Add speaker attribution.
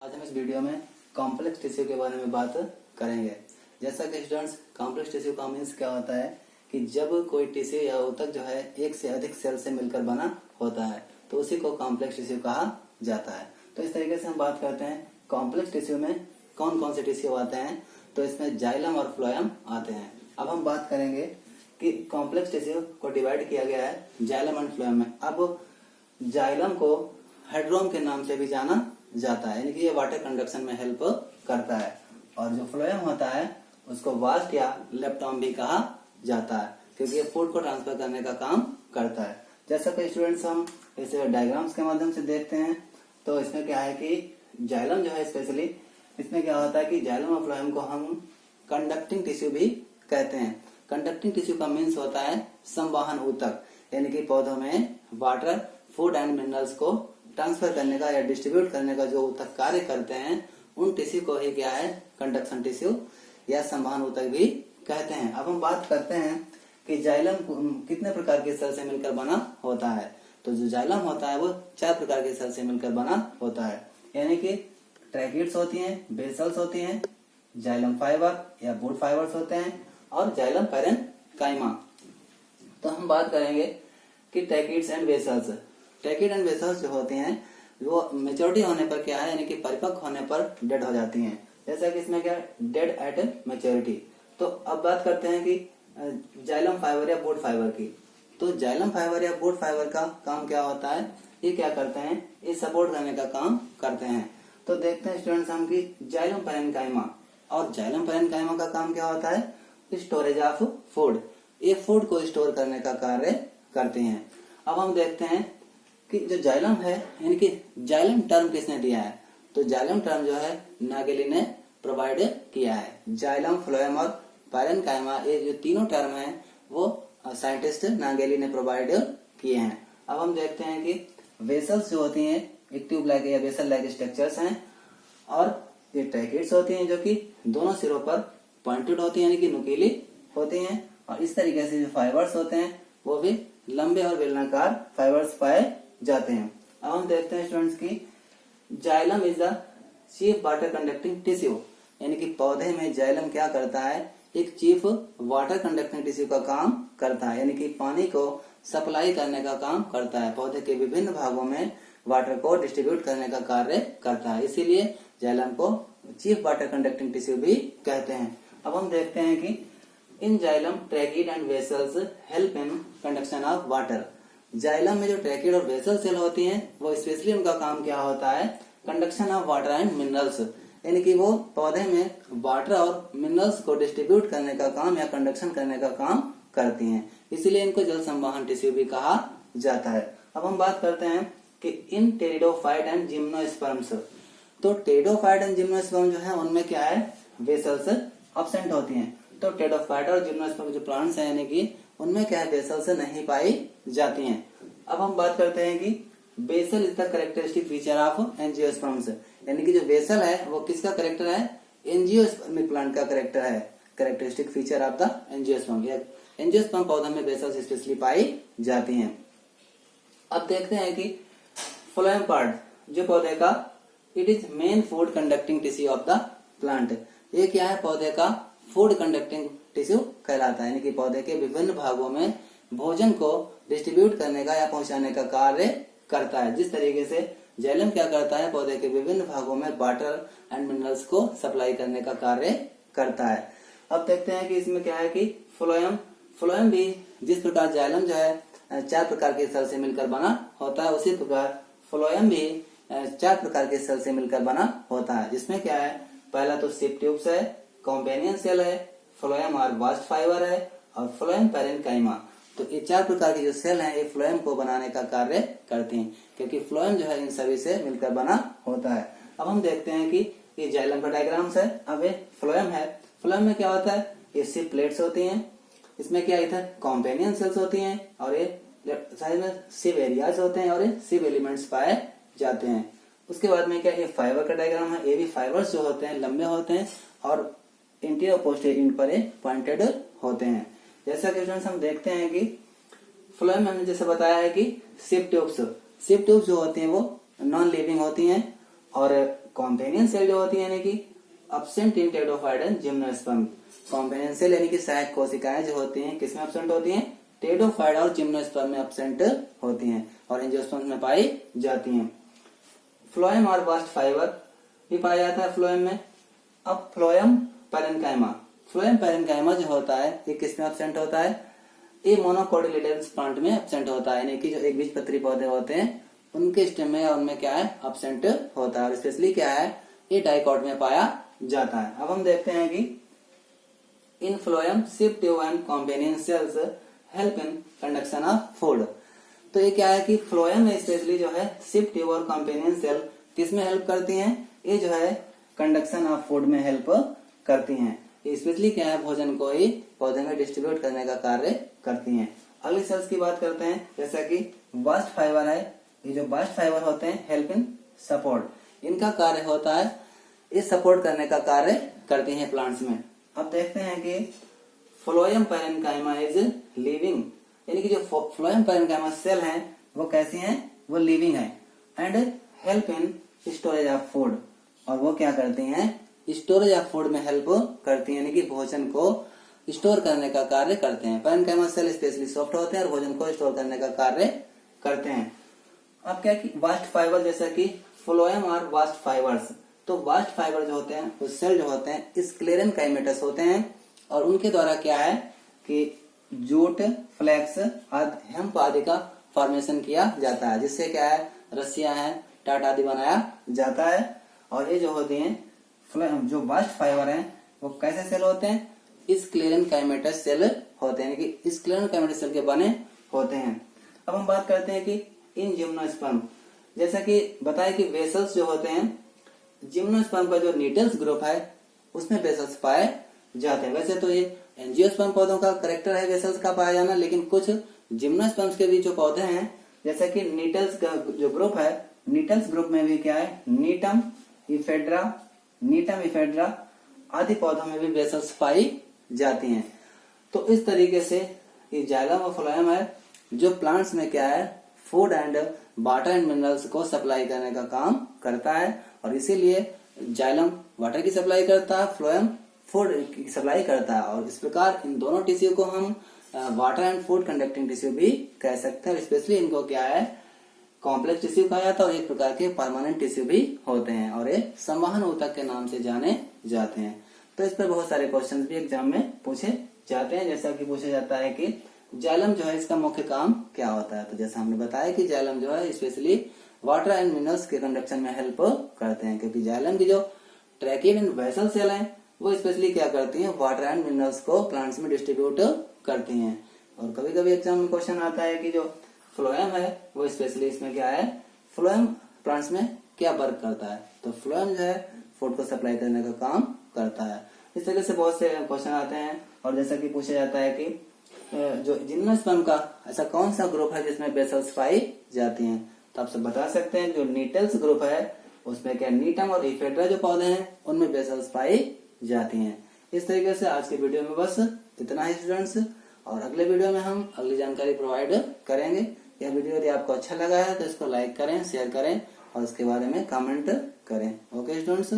Speaker 1: आज हम इस वीडियो में कॉम्प्लेक्स टिश्यू के बारे में बात करेंगे। जैसा कि स्टूडेंट्स, कॉम्प्लेक्स टिश्यू का मीन्स क्या होता है कि जब कोई टिश्यू या ऊतक जो है एक से अधिक सेल से मिलकर बना होता है तो उसी को कॉम्प्लेक्स टिश्यू कहा जाता है। तो इस तरीके से हम बात करते हैं कॉम्प्लेक्स टिश्यू में कौन कौन से टिश्यू आते हैं। तो इसमें जाइलम और फ्लोएम आते हैं। अब हम बात करेंगे कि कॉम्प्लेक्स टिश्यू को डिवाइड किया गया है जाइलम एंड फ्लोएम में। अब जाइलम को हेड्रोम के नाम से भी जाना जाता है, यानी कि ये वाटर कंडक्शन में हेल्प करता है। और जो फ्लोएम होता है उसको वास्ट या लेप्टोम भी कहा जाता है, क्योंकि ये फूड को ट्रांसफर करने का काम करता है। जैसा कि स्टूडेंट्स हम इसे डायग्राम्स के माध्यम से देखते हैं तो इसमें क्या है कि जाइलम जो है स्पेशली इसमें क्या होता है कि जाइलम और फ्लोएम को हम कंडक्टिंग टिश्यू भी कहते हैं। कंडक्टिंग टिश्यू का मीन्स होता है संवाहन ऊतक, यानी कि पौधों में वाटर, फूड एंड मिनरल्स को ट्रांसफर करने का या डिस्ट्रीब्यूट करने का जो ऊतक कार्य करते हैं उन टिश्यू को ही क्या है कंडक्शन टिश्यू या संवहन ऊतक भी कहते हैं। अब हम बात करते हैं कि जाइलम कितने प्रकार के सेल से मिलकर बना होता है। तो जो जाइलम होता है वो 4 प्रकार के सेल से मिलकर बना होता है, यानी कि ट्रैकिड्स होती हैं, बेसल्स होती हैं, जाइलम फाइबर या वुड फाइबर्स होते हैं और जाइलम पैरेन्काइमा। तो हम बात करेंगे कि tracheids and vessels. Tracheid and vessels जो होती हैं वो मेच्योरिटी होने पर क्या है, यानी कि परिपक्व होने पर डेड हो जाती हैं। जैसा कि इसमें क्या डेड एट मेच्योरिटी। तो अब बात करते हैं कि जाइलम फाइबर या वुड फाइबर की। तो जाइलम फाइबर या वुड फाइबर का काम क्या होता है, ये क्या करते हैं, ये सपोर्ट करने का काम करते हैं। तो देखते हैं स्टूडेंट्स हम कि जाइलम पैरेन्काइमा। और जाइलम पैरेन्काइमा का काम क्या होता है, स्टोरेज ऑफ फूड। ये फूड को स्टोर करने का कार्य करते हैं। अब हम देखते हैं कि जो जाइलम है, यानी कि जाइलम टर्म किसने दिया है। तो जाइलम टर्म जो है नागेली ने प्रोवाइड किया है। जाइलम, फ्लोएम और पैरेन्काइमा, ये जो तीनों टर्म है वो साइंटिस्ट नागेली ने प्रोवाइड किए हैं। अब हम देखते हैं कि वेसल्स जो होती हैं एक ट्यूब लाइक या वेसल लाइक स्ट्रक्चर्स हैं, और ये ट्रैकिड्स होती हैं जो कि दोनों सिरों पर पॉइंटेड होती हैं, यानी कि नुकीली होती हैं। और इस तरीके से जो फाइबर्स होते हैं वो भी लंबे और बेलनाकार फाइबर्स पाए जाते हैं। अब हम देखते हैं स्टूडेंट्स की xylem is the chief water conducting tissue, यानी कि पौधे में जाइलम क्या करता है, एक चीफ वाटर कंडक्टिंग टिश्यू का काम करता है, यानी कि पानी को सप्लाई करने का काम करता है। पौधे के विभिन्न भागों में वाटर को डिस्ट्रीब्यूट करने का कार्य करता है, इसीलिए जाइलम को चीफ वाटर कंडक्टिंग टिश्यू भी कहते हैं। अब हम देखते हैं कि इन xylem tracheid and vessels help in conduction of water. Xylem में जो ट्रैकिड और वेसल सेल होती हैं वो स्पेशली उनका काम क्या होता है, conduction of water and minerals, यानी कि वो पौधे में वाटर और मिनरल्स को डिस्ट्रीब्यूट करने का काम या कंडक्शन करने का काम करती हैं, इसीलिए इनको जल संवाहन टिश्यू भी कहा जाता है। अब हम बात करते हैं कि इन टेरिडोफाइट एंड जिम्नोस्पर्म्स। तो टेरिडोफाइट एंड जिम्नोस्पर्म जो है उनमें क्या है, वेसल्स एब्सेंट होती हैं। तो टेरिडोफाइट और जिम्नोस्पर्म जो प्लांट्स हैं यानी कि उनमें क्या है, बेसल से नहीं पाई जाती हैं। अब हम बात करते हैं कि vessel is the characteristic feature of angiosperms, यानी कि जो बेसल है वो किसका करेक्टर है, एंजियोस्पर्मिक प्लांट का करेक्टर है, characteristic feature of the angiosperm. Angiosperm पौधों में बेसल स्पेशली पाई जाती हैं। अब देखते हैं कि फ्लोएम पार्ट जो पौधे का, it is main food conducting tissue of the plant. ये क्या है, पौधे का फूड कंडक्टिंग टिश्यू कहलाता है, यानी कि पौधे के विभिन्न भागों में भोजन को डिस्ट्रीब्यूट करने का या पहुंचाने का कार्य करता है। जिस तरीके से जाइलम क्या करता है, पौधे के विभिन्न भागों में वाटर एंड मिनरल्स को सप्लाई करने का कार्य करता है। अब देखते हैं कि इसमें क्या है कि फ्लोएम भी जिस प्रकार जाइलम जो है 4 प्रकार के सेल से मिलकर बना होता है, उसी प्रकार फ्लोएम भी 4 प्रकार के सेल से मिलकर बना होता है। जिसमें क्या है, पहला तो सिप ट्यूब्स है, कॉम्पेनियन सेल है, फ्लोएम और बास्ट फाइबर है और फ्लोएम पैरेन्काइमा। तो ये 4 प्रकार के जो सेल हैं ये फ्लोएम को बनाने का कार्य करते हैं, क्योंकि फ्लोएम जो है इन सभी से मिलकर बना होता है। अब हम देखते हैं कि ये जाइलम का डायग्राम्स है। अब ये फ्लोएम है, फ्लोएम में क्या होता है, ये सिप प्लेट्स होती हैं, इसमें क्या इधर कॉम्पेनियन सेल्स होती हैं और ये लेफ्ट साइड में सिव एरियाज होते हैं और ये सिव एलिमेंट्स पाए जाते हैं। उसके बाद में क्या, ये फाइबर का डायग्राम है। ये भी फाइबर्स जो होते हैं लंबे होते हैं और इंटीरियर और पोस्टीरियर इन पर पॉइंटेड होते हैं। जैसा कि हम देखते हैं कि फ्लोएम में हमने जैसे बताया है कि सिप ट्यूब्स जो होती हैं वो नॉन लिविंग होती हैं और कॉम्पेनियन सेल जो होती है यानी कि absent in pteridophyte and gymnosperm. Companion cell यानी कि सहायक कोशिकाएं जो होती हैं किसमें एब्सेंट होती हैं? टेडोफाइट और जिम्नोस्पर्म में एब्सेंट होती हैं और एंजियोस्पर्म में पाई जाती हैं। फ्लोएम और बास्ट फाइबर भी पाया जाता है फ्लोएम में। अब फ्लोएम पैरेन्काइमा, फ्लोएम पैरेन्काइमा जो होता है ये किसमें एब्सेंट होता है? ये मोनोकोटिलेडन्स प्लांट में एब्सेंट होता है, यानी कि जो एक बीजपत्री पौधे होते हैं उनके स्टेम में उनमें क्या है? एब्सेंट होता है और स्पेशली क्या है? ये डाइकॉट में पाया जाता है। अब हम देखते हैं कि इन फ्लोएम शिफ्ट tube and companion cells help in conduction of food. तो ये क्या है कि फ्लोएम में स्पेशली जो है शिफ्ट ट्यूब और कॉम्पेनियन सेल किसमें हेल्प करती हैं? ये जो है कंडक्शन ऑफ फूड में हेल्प करती हैं। ये स्पेशली क्या है? भोजन को ही पौधे में डिस्ट्रीब्यूट करने का कार्य करती हैं। अगली सेल्स की बात करते हैं, जैसा कि बास्ट फाइबर है। ये जो बास्ट फाइबर होते हैं हेल्प इन सपोर्ट, इनका कार्य होता है ये सपोर्ट करने का कार्य करती हैं प्लांट्स में। अब देखते हैं कि फ्लोएम पैरेन्काइमा इज लिविंग, यानी कि जो फ्लोएम पैरेन्काइमा सेल हैं वो कैसी हैं? वो लिविंग है and help in storage of food, और वो क्या करती हैं? स्टोरेज ऑफ फूड में हेल्प करती हैं, यानी कि भोजन को स्टोर करने का कार्य करते हैं। पैरेन्काइमा सेल स्पेशली सॉफ्ट होते हैं और भोजन को स्टोर करने का कार्य करते हैं। अब क्या कि बास्ट फाइबर, जैसा कि फ्लोएम और बास्ट फाइबर्स, तो बास्ट फाइबर जो होते हैं वो सेल जो होते हैं स्क्लेरन काइमेटस होते हैं और उनके द्वारा क्या है कि जूट, फ्लेक्स आदि हेम्प आदि का फॉर्मेशन किया जाता है, जिससे क्या है? रस्सियां हैं, टाट आदि बनाया जाता है। और ये जो होते हैं जो बास्ट फाइबर हैं वो कैसे सेल होते हैं? स्क्लेरन काइमेटस सेल होते हैं, यानी कि स्क्लेरन काइमेटस सेल के बने होते हैं। अब हम बात करते हैं कि इन जिम्नोस्पर्म, जैसा कि बताया कि वेसल्स जो होते हैं, जिम्नोस्पर्म का जो नीटल्स ग्रुप है उसमें वेसल्स पाए जाते हैं। वैसे तो ये एंजियोस्पर्म पौधों का करेक्टर है वेसल्स का पाया जाना, लेकिन कुछ जिम्नोस्पर्म्स के भी जो पौधे हैं, जैसा कि नीटल्स का जो ग्रुप है, नीटल्स ग्रुप में भी क्या है? नीटम इफेड्रा आदि पौधों में भी वेसल्स पाई जाती हैं। तो इस तरीके से ये जाइलम और फ्लोएम है जो प्लांट्स में क्या है? Food and water and minerals को सप्लाई करने का काम करता है, और इसीलिए जाइलम वाटर की सप्लाई करता है, फ्लोएम फूड की सप्लाई करता है। और इस प्रकार इन दोनों टिश्यू को हम water and food conducting tissue भी कह सकते हैं। और स्पेशली इनको क्या है? कॉम्प्लेक्स टिश्यू कहा जाता है और एक प्रकार के परमानेंट टिश्यू भी होते हैं और ये संवहन ऊतक के नाम से जाने जाते हैं। तो इस पर बहुत सारे क्वेश्चंस भी एग्जाम में पूछे जाते हैं, जैसा कि पूछा जाता है कि जाइलम जो है इसका मुख्य काम क्या होता है। तो जैसा हमने बताया कि जाइलम जो है स्पेशली वाटर एंड मिनरल्स के कंडक्शन में हेल्प करते हैं, क्योंकि जाइलम की जो ट्रैकिड एंड वेसल सेल है वो स्पेशली क्या करती हैं? वाटर एंड मिनरल्स को प्लांट्स में डिस्ट्रीब्यूट करती हैं। और कभी कभी एग्जाम में क्वेश्चन आता है कि जो फ्लोएम है वो स्पेशली इसमें क्या है? फ्लोएम प्लांट्स में क्या वर्क करता है? तो फ्लोएम जो है फूड को सप्लाई करने का काम करता है। इस तरह से बहुत से क्वेश्चन आते हैं। और जैसा कि पूछा जाता है कि जो जिम्नोस्पर्म का ऐसा कौन सा ग्रुप है जिसमें वेसल्स पाई जाती हैं? तो आप सब बता सकते हैं जो नीटल्स ग्रुप है उसमें क्या नीटम और इफेड्रा जो पौधे हैं उनमें वेसल्स पाई जाती हैं। इस तरीके से आज के वीडियो में बस इतना ही स्टूडेंट्स, और अगले वीडियो में हम अगली जानकारी प्रोवाइड करेंगे। यह वीडियो यदि आपको अच्छा लगा है तो इसको लाइक करें, शेयर करें और उसके बारे में कमेंट करें। Okay students.